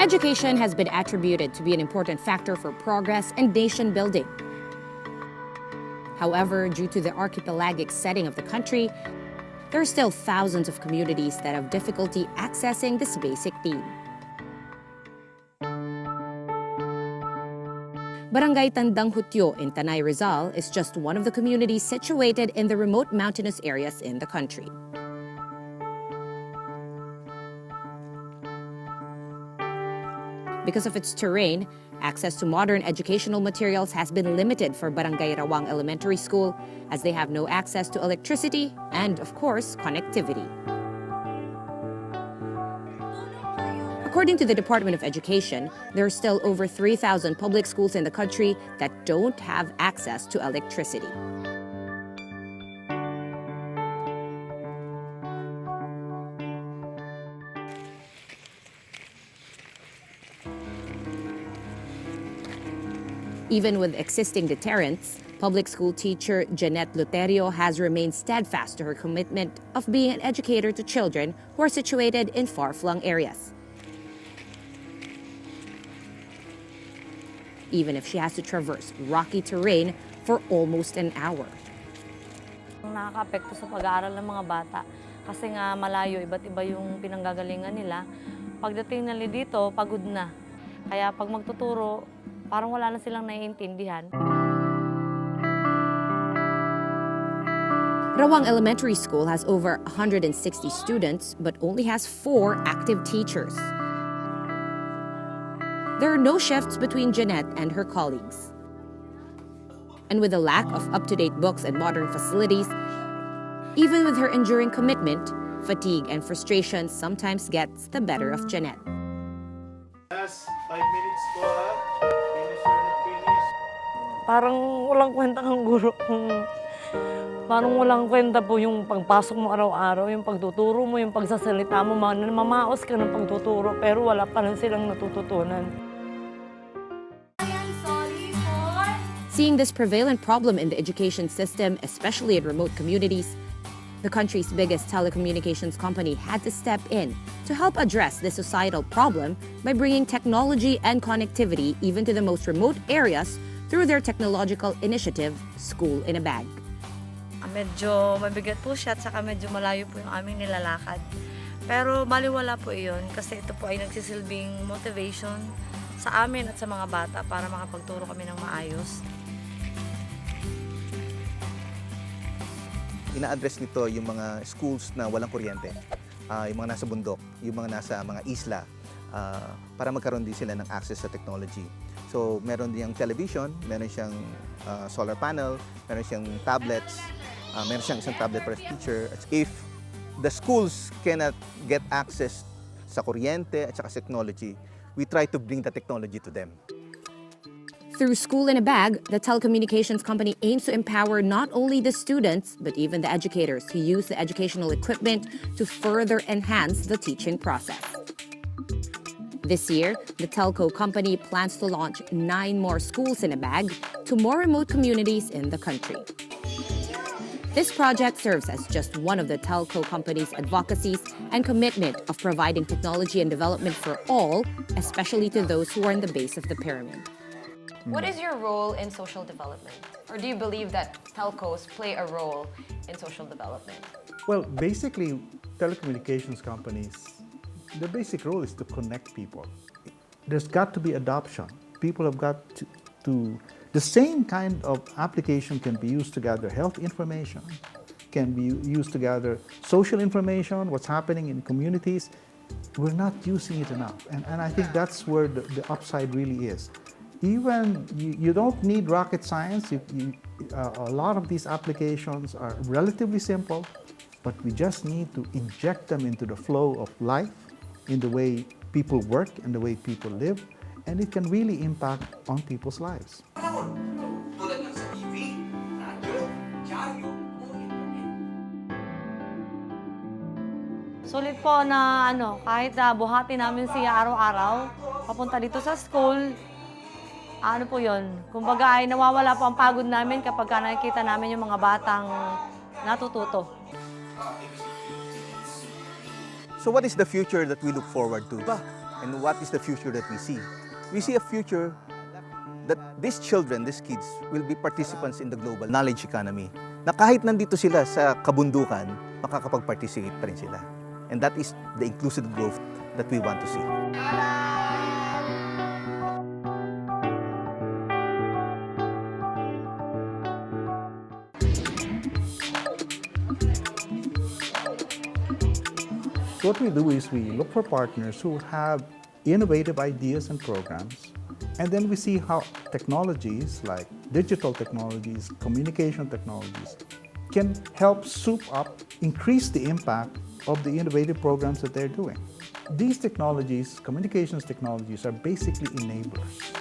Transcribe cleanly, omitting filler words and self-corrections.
Education has been attributed to be an important factor for progress and nation building. However, due to the archipelagic setting of the country, there are still thousands of communities that have difficulty accessing this basic need. Barangay Tandang Hutyo in Tanay, Rizal is just one of the communities situated in the remote mountainous areas in the country. Because of its terrain, access to modern educational materials has been limited for Barangay Rawang Elementary School, as they have no access to electricity and, of course, connectivity. According to the Department of Education, there are still over 3,000 public schools in the country that don't have access to electricity. Even with existing deterrents, public school teacher Jeanette Luterio has remained steadfast to her commitment of being an educator to children who are situated in far-flung areas. Even if she has to traverse rocky terrain for almost an hour. Nakaka-apekto sa pag-aaral ng mga bata kasi nga malayo, iba't iba yung pinanggagalingan nila. Pagdating nila dito, pagod na. Kaya pag magtuturo, parang wala na silang naiintindihan. Rawang Elementary School has over 160 students but only has 4 active teachers. There are no shifts between Jeanette and her colleagues. And with a lack of up-to-date books and modern facilities, even with her enduring commitment, fatigue and frustration sometimes gets the better of Jeanette. Last 5 minutes po ha. Finish or not finish? Parang walang kwenta ng guro. Parang walang kwenta po yung pagpasok mo araw-araw, yung pagtuturo mo, yung pagsasalita mo, mamaos ka ng pagtuturo, pero wala pa rin silang natututunan. Seeing this prevalent problem in the education system, especially in remote communities, the country's biggest telecommunications company had to step in to help address this societal problem by bringing technology and connectivity even to the most remote areas through their technological initiative, School in a Bag. Medyo mabigat po siya at saka medyo malayo po yung aming nilalakad. Pero baliwala po iyon kasi ito po ay nagsisilbing motivation sa amin at sa mga bata para makapagturo kami ng maayos. Ina-address nito yung mga schools na walang kuryente, yung mga nasa bundok, yung mga nasa mga isla, para magkaroon din sila ng access sa technology. So meron diyang television, meron siyang solar panel, meron siyang tablets, meron siyang isang tablet per teacher. If the schools cannot get access sa kuryente at saka technology, we try to bring the technology to them. Through School in a Bag, the telecommunications company aims to empower not only the students, but even the educators who use the educational equipment to further enhance the teaching process. This year, the telco company plans to launch 9 more Schools in a Bag to more remote communities in the country. This project serves as just one of the telco company's advocacies and commitment of providing technology and development for all, especially to those who are in the base of the pyramid. What is your role in social development? Or do you believe that telcos play a role in social development? Well, basically, telecommunications companies, their basic role is to connect people. There's got to be adoption. People have got to the same kind of application can be used to gather health information, can be used to gather social information, what's happening in communities. We're not using it enough. And I think that's where the upside really is. Even you don't need rocket science. A lot of these applications are relatively simple, but we just need to inject them into the flow of life, in the way people work and the way people live, and it can really impact on people's lives. Sulit po na kahit buhati namin siya araw-araw, papunta dito sa school, ano po yun, kumbaga ay nawawala po ang pagod namin kapag nakikita namin yung mga batang natututo. So what is the future that we look forward to? And what is the future that we see? We see a future that these children, these kids, will be participants in the global knowledge economy. Na kahit nandito sila sa kabundukan, makakapag-participate pa rin sila. And that is the inclusive growth that we want to see. So what we do is we look for partners who have innovative ideas and programs, and then we see how technologies like digital technologies, communication technologies, can help soup up, increase the impact of the innovative programs that they're doing. These technologies, communications technologies, are basically enablers.